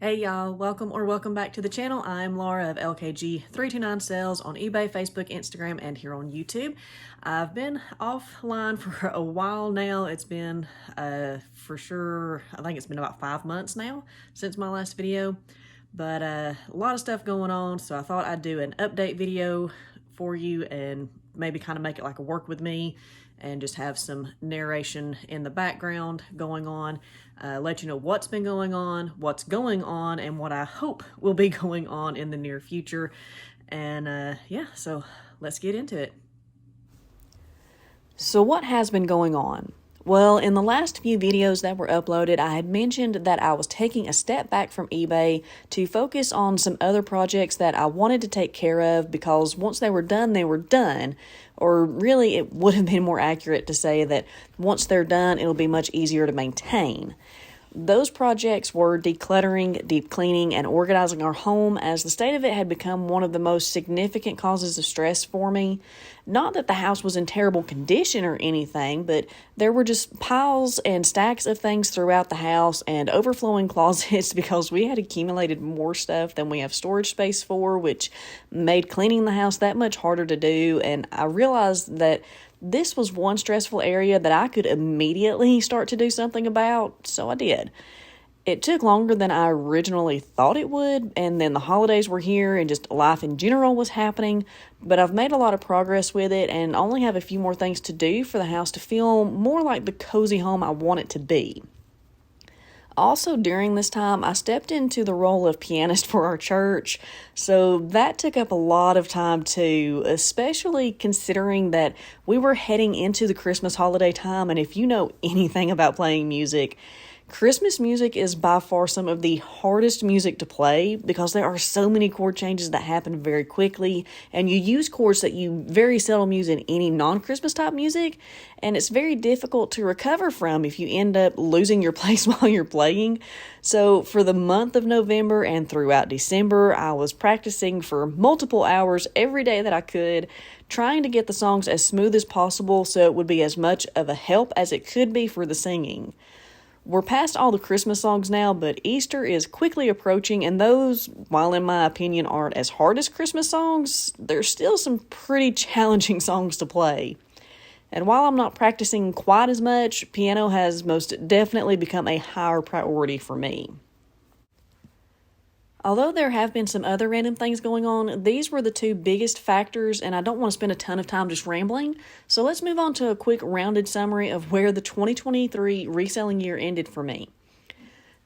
Hey y'all, welcome back to the channel. I'm Laura of LKG329 Sales on eBay, Facebook, Instagram, and here on YouTube. I've been offline for a while now. It's been for sure, I think it's been about 5 months now since my last video, but a lot of stuff going on, so I thought I'd do an update video for you and maybe kind of make it like a work with me and just have some narration in the background going on, let you know what's been going on, what's going on, and what I hope will be going on in the near future. And yeah, so let's get into it. So what has been going on? Well, in the last few videos that were uploaded, I had mentioned that I was taking a step back from eBay to focus on some other projects that I wanted to take care of because once they were done, they were done. Or really, it would have been more accurate to say that once they're done, it'll be much easier to maintain. Those projects were decluttering, deep cleaning, and organizing our home, as the state of it had become one of the most significant causes of stress for me. Not that the house was in terrible condition or anything, but there were just piles and stacks of things throughout the house and overflowing closets because we had accumulated more stuff than we have storage space for, which made cleaning the house that much harder to do. And I realized that this was one stressful area that I could immediately start to do something about, so I did. It took longer than I originally thought it would, and then the holidays were here and just life in general was happening, but I've made a lot of progress with it and only have a few more things to do for the house to feel more like the cozy home I want it to be. Also, during this time, I stepped into the role of pianist for our church, so that took up a lot of time too, especially considering that we were heading into the Christmas holiday time, and if you know anything about playing music, Christmas music is by far some of the hardest music to play because there are so many chord changes that happen very quickly, and you use chords that you very seldom use in any non-Christmas type music, and it's very difficult to recover from if you end up losing your place while you're playing. So for the month of November and throughout December, I was practicing for multiple hours every day that I could, trying to get the songs as smooth as possible so it would be as much of a help as it could be for the singing. We're past all the Christmas songs now, but Easter is quickly approaching, and those, while in my opinion aren't as hard as Christmas songs, there's still some pretty challenging songs to play. And while I'm not practicing quite as much, piano has most definitely become a higher priority for me. Although there have been some other random things going on, these were the two biggest factors, and I don't want to spend a ton of time just rambling, so let's move on to a quick rounded summary of where the 2023 reselling year ended for me.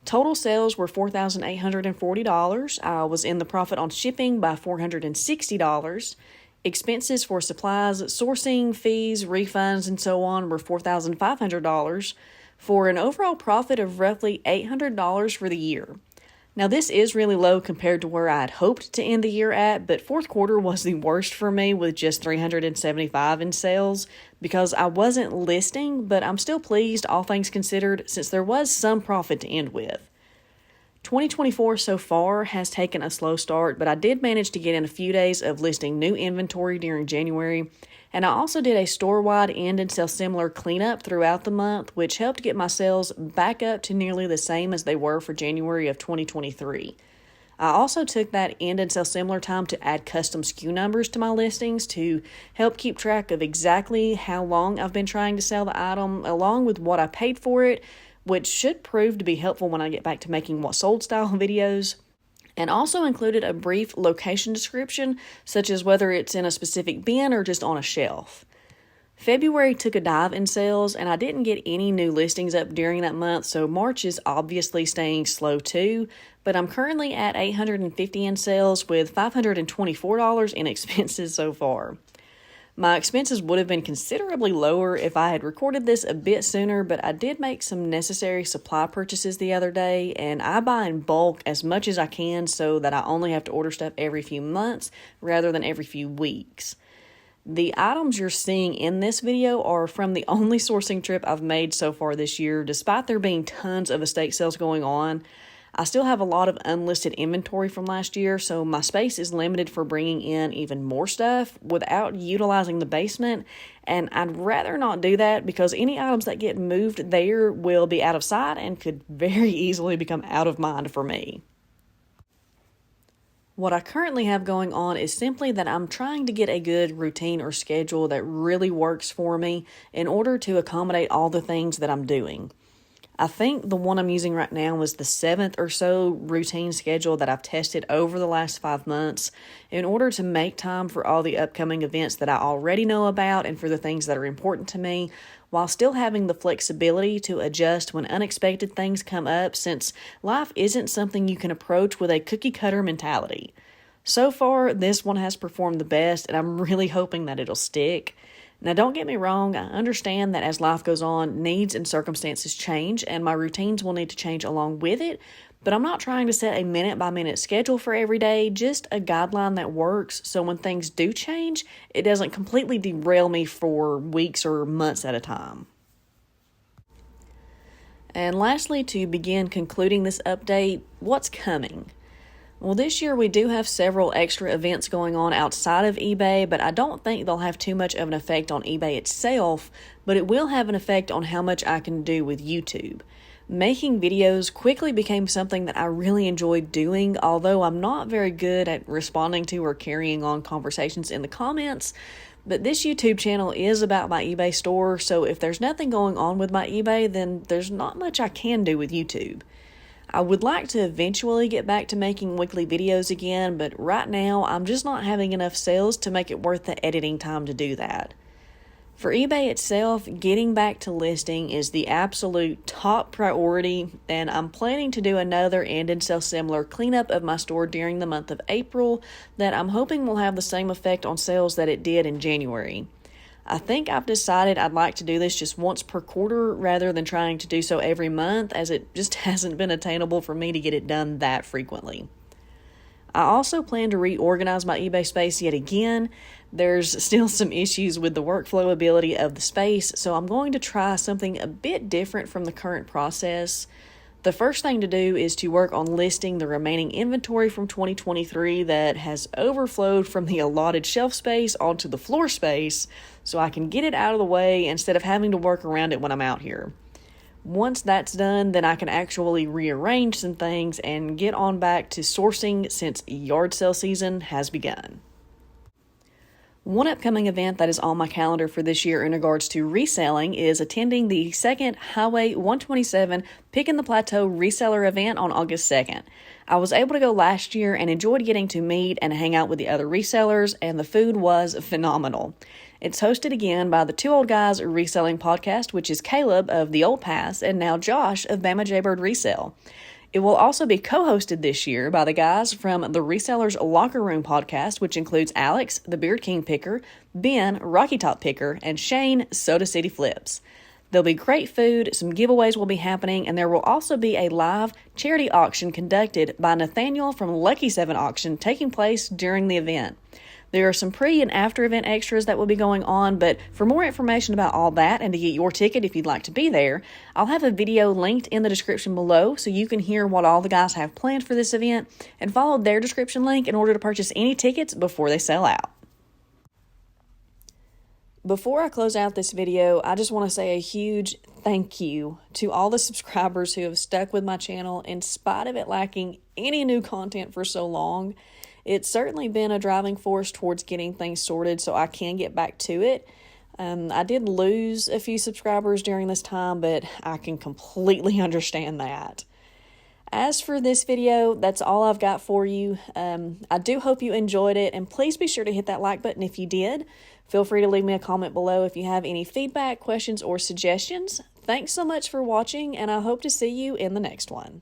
Total sales were $4,840. I was in the profit on shipping by $460. Expenses for supplies, sourcing, fees, refunds, and so on were $4,500 for an overall profit of roughly $800 for the year. Now, this is really low compared to where I had hoped to end the year at, but fourth quarter was the worst for me with just $375 in sales because I wasn't listing, but I'm still pleased, all things considered, since there was some profit to end with. 2024 so far has taken a slow start, but I did manage to get in a few days of listing new inventory during January, and I also did a store-wide end and sell similar cleanup throughout the month, which helped get my sales back up to nearly the same as they were for January of 2023. I also took that end and sell similar time to add custom SKU numbers to my listings to help keep track of exactly how long I've been trying to sell the item, along with what I paid for it, which should prove to be helpful when I get back to making what sold style videos. And also included a brief location description, such as whether it's in a specific bin or just on a shelf. February took a dive in sales, and I didn't get any new listings up during that month, so March is obviously staying slow too, but I'm currently at $850 in sales with $524 in expenses so far. My expenses would have been considerably lower if I had recorded this a bit sooner, but I did make some necessary supply purchases the other day, and I buy in bulk as much as I can so that I only have to order stuff every few months rather than every few weeks. The items you're seeing in this video are from the only sourcing trip I've made so far this year, despite there being tons of estate sales going on. I still have a lot of unlisted inventory from last year, so my space is limited for bringing in even more stuff without utilizing the basement, and I'd rather not do that because any items that get moved there will be out of sight and could very easily become out of mind for me. What I currently have going on is simply that I'm trying to get a good routine or schedule that really works for me in order to accommodate all the things that I'm doing. I think the one I'm using right now is the 7th or so routine schedule that I've tested over the last 5 months in order to make time for all the upcoming events that I already know about and for the things that are important to me, while still having the flexibility to adjust when unexpected things come up, since life isn't something you can approach with a cookie cutter mentality. So far, this one has performed the best, and I'm really hoping that it'll stick. Now, don't get me wrong, I understand that as life goes on, needs and circumstances change, and my routines will need to change along with it, but I'm not trying to set a minute-by-minute schedule for every day, just a guideline that works, so when things do change, it doesn't completely derail me for weeks or months at a time. And lastly, to begin concluding this update, what's coming? Well, this year we do have several extra events going on outside of eBay, but I don't think they'll have too much of an effect on eBay itself, but it will have an effect on how much I can do with YouTube. Making videos quickly became something that I really enjoyed doing, although I'm not very good at responding to or carrying on conversations in the comments. But this YouTube channel is about my eBay store, so if there's nothing going on with my eBay, then there's not much I can do with YouTube. I would like to eventually get back to making weekly videos again, but right now I'm just not having enough sales to make it worth the editing time to do that. For eBay itself, getting back to listing is the absolute top priority, and I'm planning to do another and sell similar cleanup of my store during the month of April that I'm hoping will have the same effect on sales that it did in January. I think I've decided I'd like to do this just once per quarter rather than trying to do so every month, as it just hasn't been attainable for me to get it done that frequently. I also plan to reorganize my eBay space yet again. There's still some issues with the workflow ability of the space, so I'm going to try something a bit different from the current process. The first thing to do is to work on listing the remaining inventory from 2023 that has overflowed from the allotted shelf space onto the floor space, so I can get it out of the way instead of having to work around it when I'm out here. Once that's done, then I can actually rearrange some things and get on back to sourcing since yard sale season has begun. One upcoming event that is on my calendar for this year in regards to reselling is attending the second Highway 127 Picking the Plateau Reseller Event on August 2nd. I was able to go last year and enjoyed getting to meet and hang out with the other resellers, and the food was phenomenal. It's hosted again by the Two Old Guys Reselling Podcast, which is Caleb of The Old Pass and now Josh of Bama Jaybird Resell. It will also be co-hosted this year by the guys from the Resellers Locker Room podcast, which includes Alex, the Beard King Picker, Ben, Rocky Top Picker, and Shane, Soda City Flips. There'll be great food, some giveaways will be happening, and there will also be a live charity auction conducted by Nathaniel from Lucky 7 Auction taking place during the event. There are some pre- and after-event extras that will be going on, but for more information about all that and to get your ticket if you'd like to be there, I'll have a video linked in the description below so you can hear what all the guys have planned for this event and follow their description link in order to purchase any tickets before they sell out. Before I close out this video, I just want to say a huge thank you to all the subscribers who have stuck with my channel in spite of it lacking any new content for so long. It's certainly been a driving force towards getting things sorted so I can get back to it. I did lose a few subscribers during this time, but I can completely understand that. As for this video, that's all I've got for you. I do hope you enjoyed it, and please be sure to hit that like button if you did. Feel free to leave me a comment below if you have any feedback, questions, or suggestions. Thanks so much for watching, and I hope to see you in the next one.